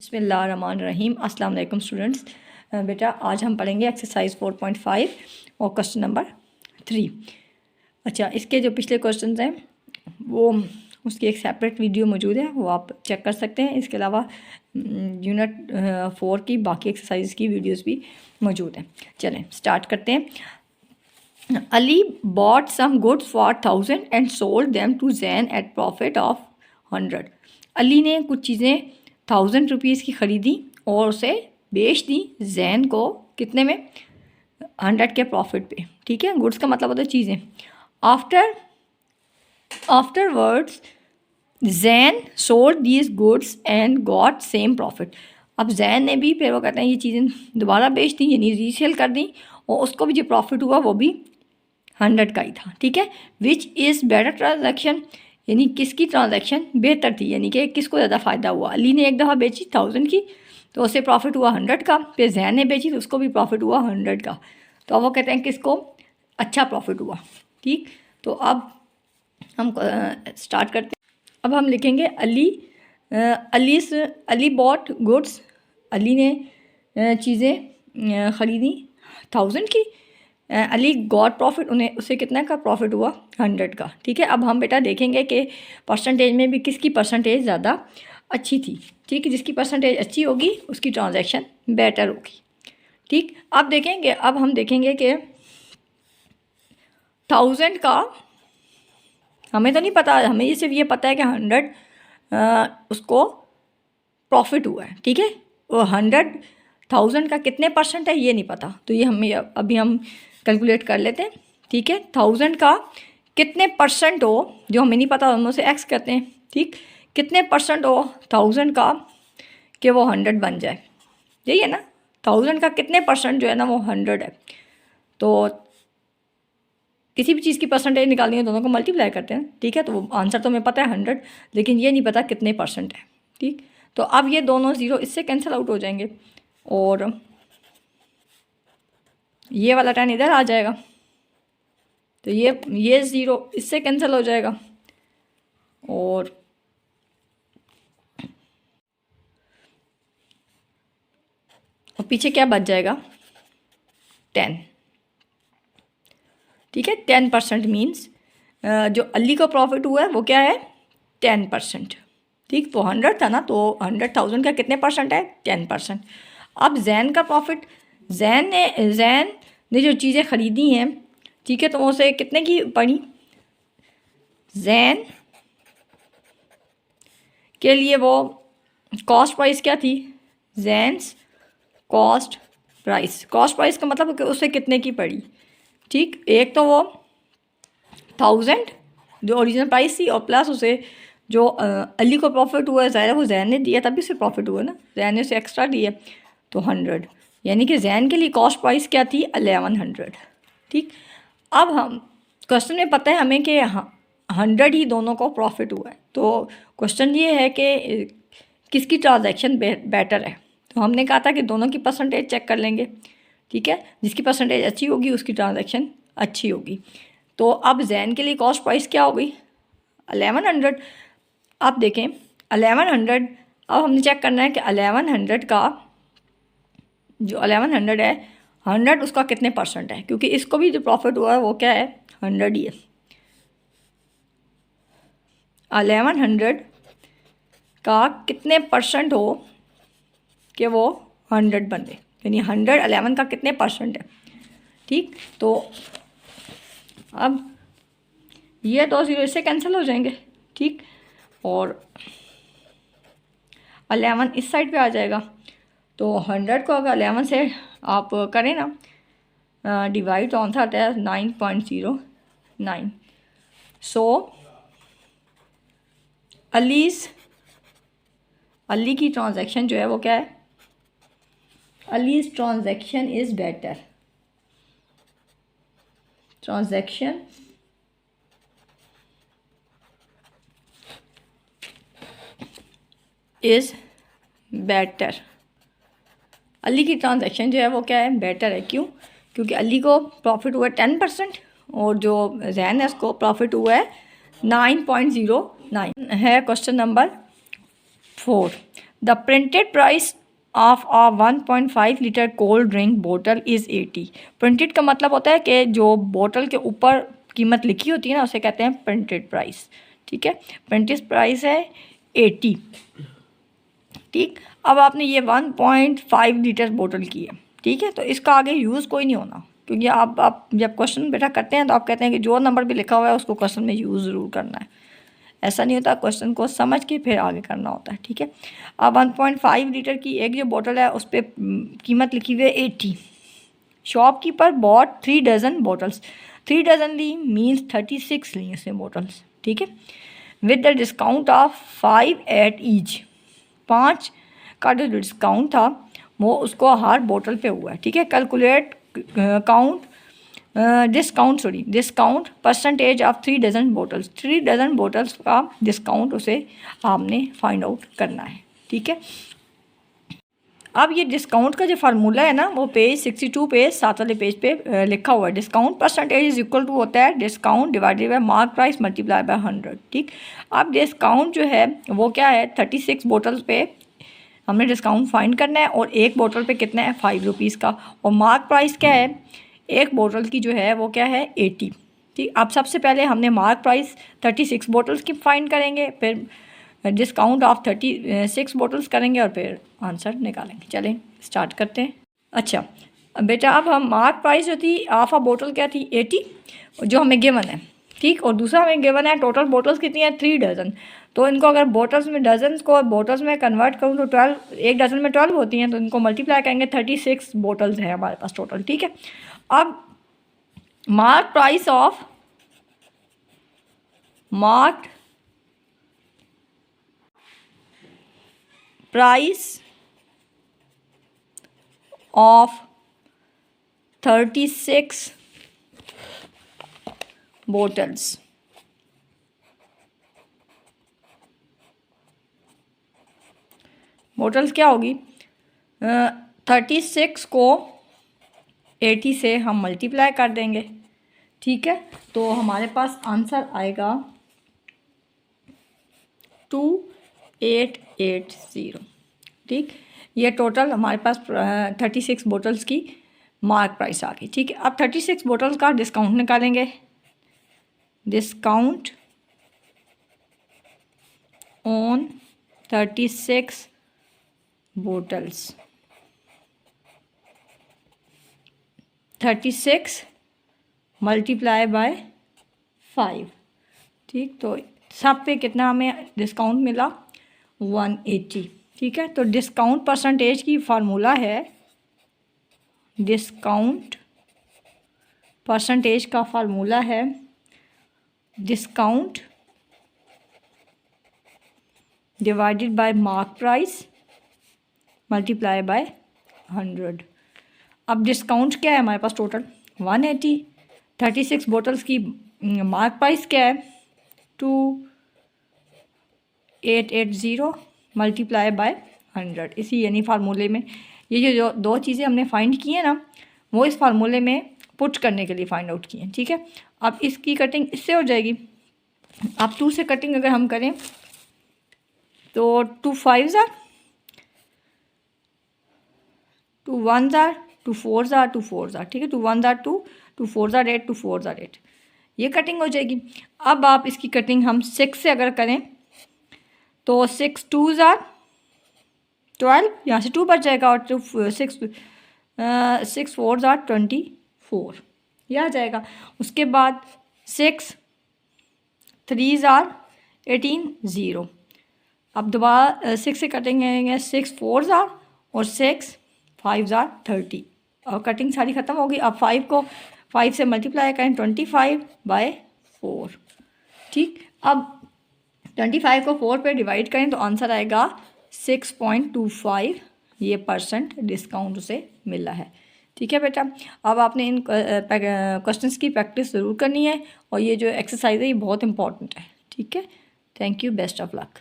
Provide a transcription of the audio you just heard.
बिस्मिल्लाहिर्रहमानिर्रहीम। अस्सलाम वालेकुम स्टूडेंट्स। बेटा आज हम पढ़ेंगे एक्सरसाइज 4.5 और क्वेश्चन नंबर 3। अच्छा, इसके जो पिछले क्वेश्चंस हैं वो उसकी एक सेपरेट वीडियो मौजूद है, वो आप चेक कर सकते हैं। इसके अलावा यूनिट 4 की बाकी एक्सरसाइज की वीडियोस भी मौजूद हैं। चलें स्टार्ट करते हैं। Ali bought some goods for 1000 and sold them to Jain at profit of 100। Ali ने कुछ चीज़ें 1000 रुपीज़ की ख़रीदी और उसे बेच दी जैन को कितने में, 100 के प्रॉफिट पे। ठीक है, गुड्स का मतलब होता है चीज़ें। Afterwards Jain sold these goods and got same profit. अब जैन ने भी फिर वो कहते हैं ये चीज़ें दोबारा बेच दी, यानी रीसेल कर दी, और उसको भी जो प्रॉफिट हुआ वो भी 100 का ही था। ठीक है, विच इज़ बेटर ट्रांजैक्शन, यानी किसकी ट्रांजैक्शन बेहतर थी, यानी कि किसको ज़्यादा फ़ायदा हुआ। अली ने एक दफ़ा बेची 1000 की तो उसे प्रॉफिट हुआ 100 का, फिर जैन ने बेची तो उसको भी प्रॉफिट हुआ 100 का। तो अब वो कहते हैं किसको अच्छा प्रॉफिट हुआ। ठीक, तो अब हम स्टार्ट करते हैं। अब हम लिखेंगे अली बॉट गुड्स, अली ने चीज़ें ख़रीदी 1000 की। अली गॉट प्रॉफिट, उसे कितना का प्रॉफिट हुआ 100 का। ठीक है, अब हम बेटा देखेंगे कि परसेंटेज में भी किसकी परसेंटेज ज़्यादा अच्छी थी। ठीक है, जिसकी परसेंटेज अच्छी होगी उसकी ट्रांजैक्शन बेटर होगी। ठीक, अब हम देखेंगे कि 1000 का हमें तो नहीं पता, हमें सिर्फ ये पता है कि 100 उसको प्रॉफिट हुआ है। ठीक है, वो 100,000 का कितने परसेंट है ये नहीं पता, तो ये हमें अभी हम कैलकुलेट कर लेते हैं। ठीक है, 1000 का कितने परसेंट हो जो हमें नहीं पता, हम उसे एक्स कहते हैं। ठीक, कितने परसेंट हो 1000 का कि वो 100 बन जाए, यही है ना। 1000 का कितने परसेंट जो है ना वो 100 है। तो किसी भी चीज़ की परसेंटेज निकालनी है दोनों को मल्टीप्लाई करते हैं। ठीक है, तो वो आंसर तो हमें पता है 100, लेकिन ये नहीं पता कितने परसेंट है। ठीक, तो अब ये दोनों ज़ीरो इससे कैंसिल आउट हो जाएंगे और ये वाला 10 इधर आ जाएगा, तो ये ज़ीरो इससे कैंसिल हो जाएगा और पीछे क्या बच जाएगा 10। ठीक है, 10% मीन्स जो अली को प्रॉफिट हुआ है वो क्या है 10%। ठीक, तो 100 था ना, तो 100,000 का कितने परसेंट है 10%। अब जैन का प्रॉफिट, जैन ने जो चीज़ें ख़रीदी हैं, ठीक है, तो उसे कितने की पड़ी, जैन के लिए वो कॉस्ट प्राइस क्या थी, जैन्स कॉस्ट प्राइस का मतलब कि उसे कितने की पड़ी। ठीक, एक तो वो 1000 जो ओरिजिनल प्राइस थी और प्लस उसे जो अली को प्रॉफिट हुआ है, ज़ाहिर है वो जैन ने दिया तभी उसे प्रॉफिट हुआ ना, जैन ने उसे एक्स्ट्रा दिया तो 100, यानी कि जैन के लिए कॉस्ट प्राइस क्या थी 1100। ठीक, अब हम क्वेश्चन में पता है हमें कि 100 ही दोनों को प्रॉफिट हुआ है, तो क्वेश्चन ये है कि किसकी ट्रांजैक्शन बेटर है। तो हमने कहा था कि दोनों की परसेंटेज चेक कर लेंगे। ठीक है, जिसकी परसेंटेज अच्छी होगी उसकी ट्रांजैक्शन अच्छी होगी। तो अब जैन के लिए कॉस्ट प्राइस क्या हो गई 1100। अब देखें 1100, अब हमने चेक करना है कि 1100 का जो 1100 है 100 उसका कितने परसेंट है, क्योंकि इसको भी जो प्रॉफिट हुआ है वो क्या है 100 ही है। 1100 का कितने परसेंट हो कि वो 100 बने, यानी 111 का कितने परसेंट है। ठीक, तो अब ये दो ज़ीरो इससे कैंसिल हो जाएंगे। ठीक, और 11 इस साइड पे आ जाएगा, तो 100 को अगर 11 से आप करें ना डिवाइड, तो आंसर आता है 9.09। सो अली की ट्रांजैक्शन जो है वो क्या है, allies transaction is better, transaction is better. Ali की ट्रांजैक्शन जो है वो क्या है बेटर है। क्यों, क्योंकि अली को प्रॉफिट हुआ है 10% और जो जैन है उसको प्रॉफिट हुआ है 9.09 है। Question number 4। The printed price of a 1.5 litre cold drink बोतल इज़ 80। प्रिंटेड का मतलब होता है कि जो बोतल के ऊपर कीमत लिखी होती है ना, उसे कहते हैं प्रिंटेड प्राइस। ठीक है, प्रिंटेड प्राइस है 80। ठीक, अब आपने ये 1.5 लीटर बोतल की है, ठीक है, तो इसका आगे यूज़ कोई नहीं होना, क्योंकि आप जब क्वेश्चन बेटा करते हैं तो आप कहते हैं कि जो नंबर भी लिखा हुआ है उसको क्वेश्चन में यूज़ ज़रूर करना है। ऐसा नहीं होता, क्वेश्चन को समझ के फिर आगे करना होता है। ठीक है, अब 1.5 लीटर की एक जो बोतल है उस पर कीमत लिखी हुई है 80। Shopkeeper bought 3 dozen bottles. 3 dozen ली मीन्स 36 ली उसने बॉटल्स। ठीक है, with the discount of 5 at each. 5 का जो डिस्काउंट था वो उसको हर बोतल पे हुआ है। ठीक है, calculate discount percentage of 3 dozen bottles. 3 dozen bottles का डिस्काउंट उसे आपने फाइंड आउट करना है। ठीक है, अब ये डिस्काउंट का जो फार्मूला है ना वो पेज 62 पे 7 वाले पेज पे लिखा हुआ है। Discount percentage is equal to होता है discount divided by mark price multiply by 100। ठीक, अब डिस्काउंट जो है वो क्या है, 36 बोतल्स पे हमने डिस्काउंट फाइंड करना है और एक बोतल पे कितना है 5 रुपीज़ का, और मार्क प्राइस क्या है एक बोतल की जो है वो क्या है 80। ठीक, अब सबसे पहले हमने मार्क प्राइस 36 बोतल्स की फाइंड करेंगे, फिर डिस्काउंट ऑफ 36 बोतल्स करेंगे और फिर आंसर निकालेंगे। चलें स्टार्ट करते हैं। अच्छा बेटा, अब हम मार्क प्राइस जो थी ऑफ अ बोतल क्या थी 80, जो हमें गिवन है। ठीक, और दूसरा हमें गिवन है टोटल बोतल्स कितनी है 3 डजन। तो इनको अगर बोतल्स में डजन्स को बोतल्स में कन्वर्ट करूँ तो 12, एक डजन में 12 होती हैं, तो इनको मल्टीप्लाई करेंगे 36 बोतल्स है हमारे पास टोटल। ठीक है, अब mark price of price of 36 bottles. Bottles क्या होगी, 36 को 80 से हम मल्टीप्लाई कर देंगे। ठीक है, तो हमारे पास आंसर आएगा 2880। ठीक, ये टोटल हमारे पास 36 बोटल्स की मार्क प्राइस आ गई। ठीक है, अब 36 बोटल्स का डिस्काउंट निकालेंगे। Discount on 36 bottles, 36 multiply by 5। ठीक, तो सब पे कितना हमें डिस्काउंट मिला 180। ठीक है, तो डिस्काउंट परसेंटेज की फार्मूला है, डिस्काउंट परसेंटेज का फार्मूला है discount divided by mark price multiply by 100। अब डिस्काउंट क्या है हमारे पास टोटल 180, 36 बोटल्स की मार्क प्राइस क्या है 2880 मल्टीप्लाई बाय 100। इसी यानी फार्मूले में ये जो दो चीज़ें हमने फाइंड की हैं ना वो इस फार्मूले में पुट करने के लिए फाइंड आउट की हैं। ठीक है, अब इसकी कटिंग इससे हो जाएगी। अब 2 से कटिंग अगर हम करें तो 2 5s are 2 1s are 2 4s are 2 4s are। ठीक है, 2 1s are 2, 2 4s are 8, 2 4s are 8, ये कटिंग हो जाएगी। अब आप इसकी कटिंग हम 6 से अगर करें तो 6 2s are 12, यहाँ से 2 बच जाएगा, और 6 4s are 24, यह आ जाएगा। उसके बाद 6 3s are 18 0। अब दोबारा 6 से कटेंगे 6 4s are और 6 5s are 30, और कटिंग सारी ख़त्म होगी। अब 5 को 5 से मल्टीप्लाई करें 25/4। ठीक, अब 25 को 4 पे डिवाइड करें तो आंसर आएगा 6.25 ये % डिस्काउंट उसे मिला है। ठीक है बेटा, अब आपने इन क्वेश्चंस की प्रैक्टिस ज़रूर करनी है, और ये जो एक्सरसाइज है ये बहुत इंपॉर्टेंट है। ठीक है, thank you, best of luck.